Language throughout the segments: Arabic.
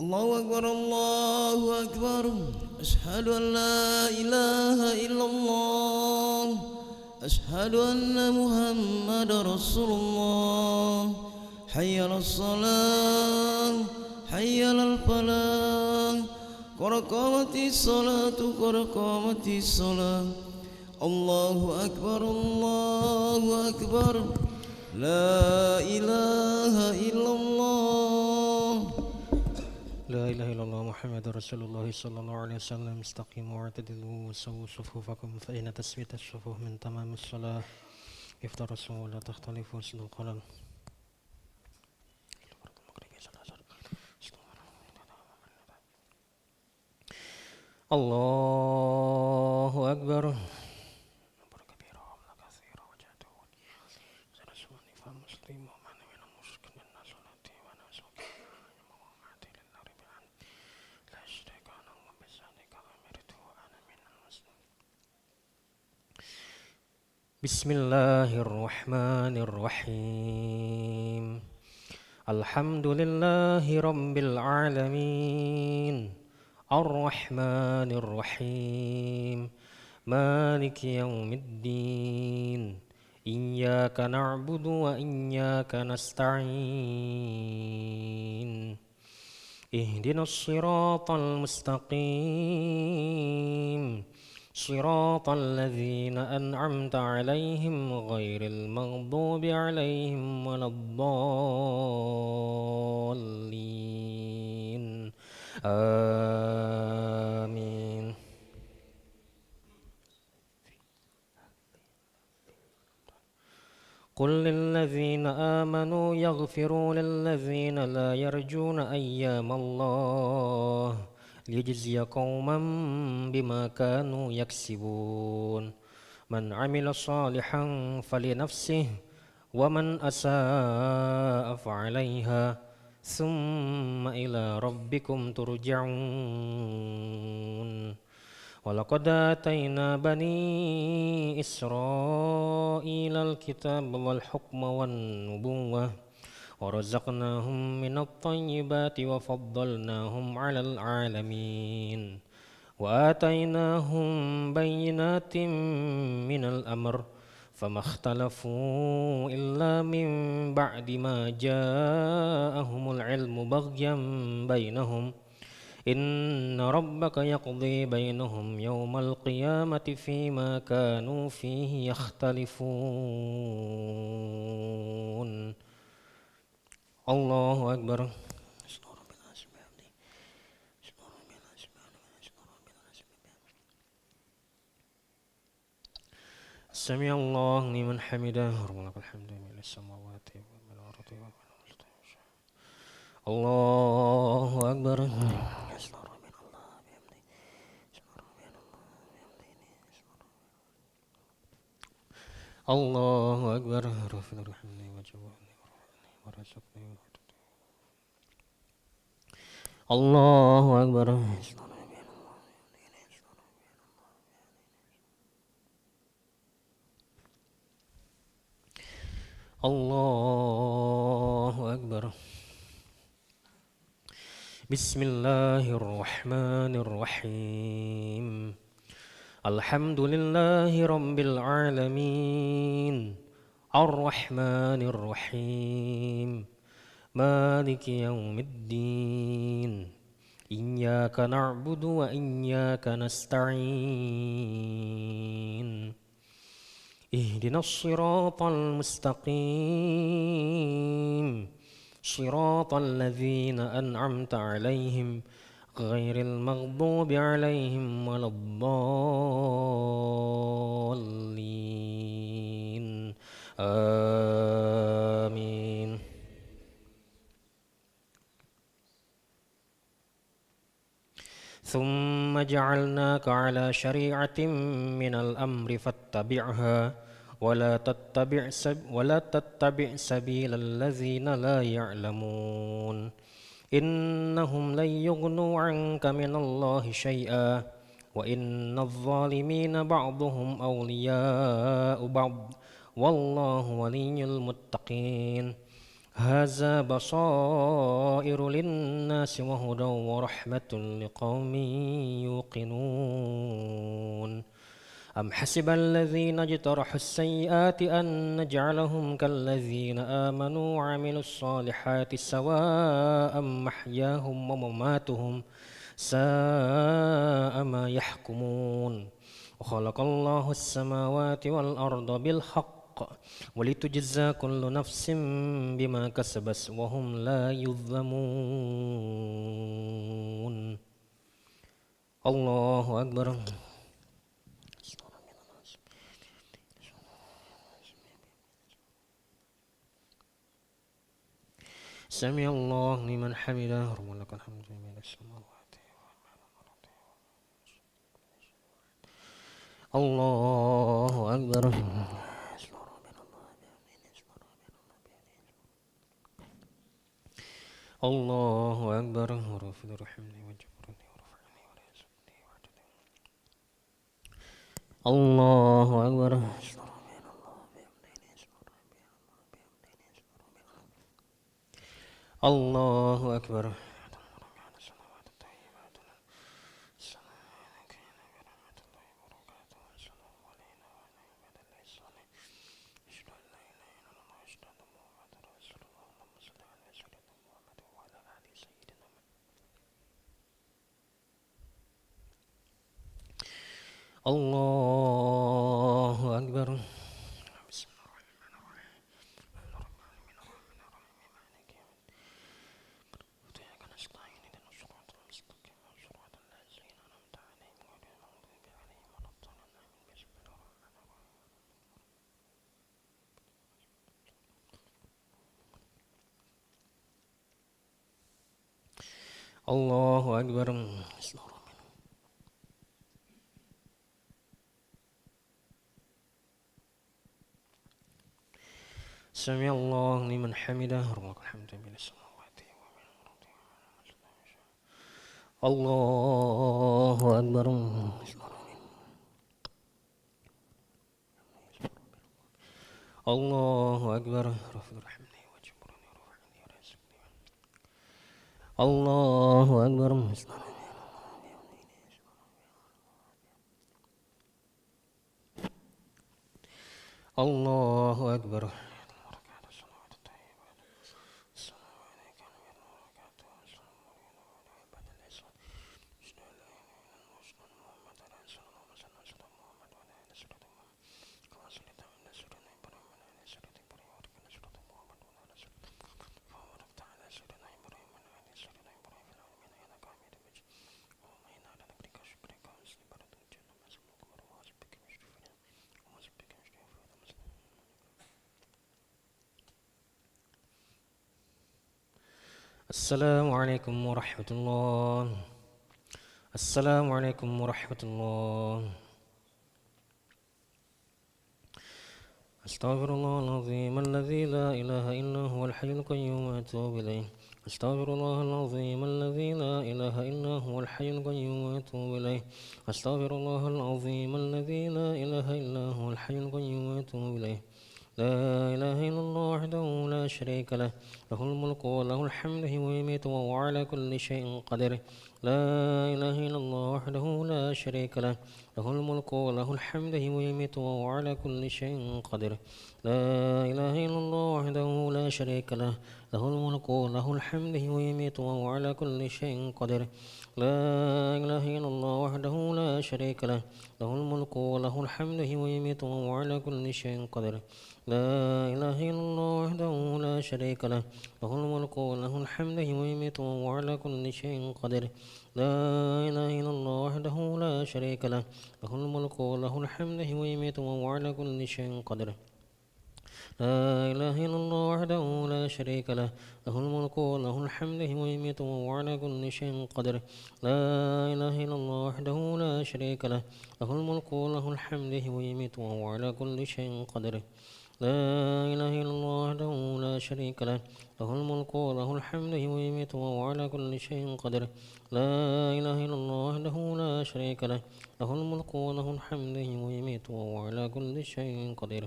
الله أكبر الله أكبر أشهد أن لا إله إلا الله أشهد أن محمد رسول الله حي على الصلاة حي على الفلاح قد قامت الصلاة قد قامت الصلاة الله أكبر الله أكبر لا إله إلا الله لا إله إلا الله محمد رسول الله صلى الله عليه وسلم استقيموا واعتدلوا وسووا صفوفكم فإن تسوية الصفوف من تمام الصلاة افترسوا ولا تختلفوا صدق القلم الله أكبر بسم الله الرحمن الرحيم الحمد لله رب العالمين الرحمن الرحيم مالك يوم الدين إياك نعبد وإياك نستعين اهدنا الصراط المستقيم صراط الذين أنعمت عليهم غير المغضوب عليهم ولا الضالين آمين قل للذين آمنوا يغفروا للذين لا يرجون أيام الله ليجزي قوما بما كانوا يكسبون من عمل صالحا فلنفسه ومن أساء فعليها ثم إلى ربكم ترجعون ولقد آتينا بني إسرائيل الكتاب والحكم والنبوة ورزقناهم من الطيبات وفضلناهم على العالمين وآتيناهم بينات من الأمر فما اختلفوا إلا من بعد ما جاءهم العلم بغيا بينهم إن ربك يقضي بينهم يوم القيامة فيما كانوا فيه يختلفون الله أكبر سمع الله لمن حمده ولك الحمد من السماوات ومن الأرض الله أكبر الله أكبر رفع رحمني وجوهني ورزقني الله أكبر الله أكبر بسم الله الرحمن الرحيم الحمد لله رب العالمين الرحمن الرحيم مالك يوم الدين إياك نعبد وإياك نستعين اهدنا الصراط المستقيم صراط الذين أنعمت عليهم غير المغضوب عليهم ولا الضالين آمين ثم جعلناك على شريعة من الأمر فاتبعها ولا تتبع سبيل الذين لا يعلمون إنهم لن يغنوا عنك من الله شيئا وإن الظالمين بعضهم أولياء بعض والله ولي المتقين هذا بصائر للناس وهدى ورحمة لقوم يوقنون أم حسب الذين اجترحوا السيئات أن نجعلهم كالذين آمنوا وعملوا الصالحات سواء محياهم ومماتهم ساء ما يحكمون وخلق الله السماوات والأرض بالحق ولتجزى كل نفس بما كسبت وهم لا يظلمون الله أكبر سمع الله لمن حمده ولك الحمد من السماوات الله أكبر الله أكبر ورفض رحمني وجبرني ورفعني ورزقني الله أكبر الله أكبر الله أكبر الله أكبر سمع الله لمن حمده ولك الحمد من السماوات الله أكبر الله أكبر رفض رحمني وجبرني ورفعني ورزقني الله أكبر الله أكبر السلام عليكم ورحمة الله السلام عليكم ورحمة الله أستغفر الله العظيم الذي لا إله إلا هو الحي القيوم وأتوب إليه أستغفر الله العظيم الذي لا إله إلا هو الحي القيوم وأتوب إليه أستغفر الله العظيم الذي لا إله إلا هو الحي القيوم وأتوب إليه لا إله إلا الله وحده لا شريك له له الملك وله الحمد ويميت وهو على كل شيء قدير لا إله إلا الله وحده لا شريك له له الملك وله الحمد ويميت وهو على كل شيء قدير لا إله إلا الله وحده لا شريك له له الملك وله الحمد ويميت وهو على كل شيء قدير لا إله إلا الله وحده لا شريك له له الملك وله الحمد ويميت وهو على كل شيء قدير لا إله إلا الله وحده لا شريك له له الملك وله الحمد ويميت وهو على كل شيء قدير لا إله إلا الله وحده لا شريك له له الملك وله الحمد ويميت وهو على كل شيء قدير لا إله إلا الله وحده لا شريك له له الملك وله الحمد ويميت وهو على كل شيء قدير لا إله إلا الله وحده لا شريك له له الملك وله الحمد ويميت وهو على كل شيء قدير لا إله إلا الله وحده لا شريك له له الملك وله الحمد ويميت وهو على كل شيء قدير لا إله إلا الله وحده لا شريك له له الملك وله الحمد ويميت وهو على كل شيء قدير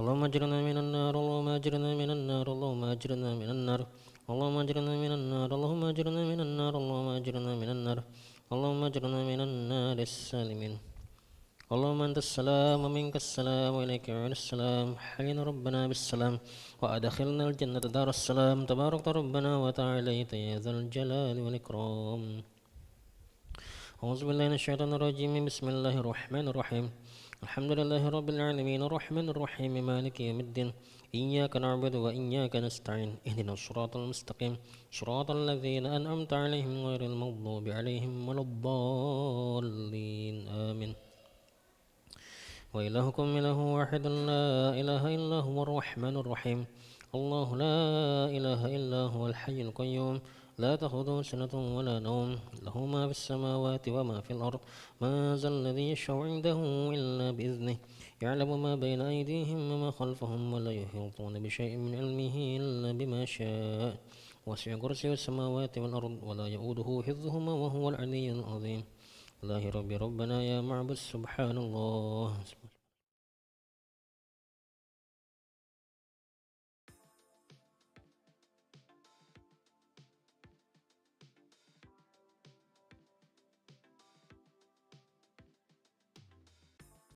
اللهم اجرنا من النار اللهم اجرنا من النار اللهم اجرنا من النار اللهم اجرنا من النار اللهم اجرنا من النار اللهم اجرنا من النار اللهم اجرنا من النار السالمين. اللهم أنت السلام ومنك السلام وإليك يعود السلام. حينا ربنا بالسلام وأدخلنا الجنة دار السلام. تبارك ربنا وتعاليت يا ذا الجلال والإكرام. أعوذ بالله من الشيطان الرجيم. بسم الله الرحمن الرحيم. الحمد لله رب العالمين الرحمن الرحيم مالك يوم الدين. إياك نعبد وإياك نستعين. اهدنا الصراط المستقيم صراط الذين أنعمت عليهم غير المغضوب عليهم ولا الضالين آمين. وإلهكم إله واحد لا إله إلا هو الرحمن الرحيم. الله لا إله إلا هو الحي القيوم لا تأخذه سنة ولا نوم له ما في السماوات وما في الأرض. ما ذا الذي يشفع عنده إلا بإذنه يعلم ما بين أيديهم وما خلفهم ولا يحيطون بشيء من علمه إلا بما شاء. وسع كرسي السماوات والأرض ولا يؤوده حفظهما وهو العلي العظيم. الله ربي ربنا يا معبد سبحان الله.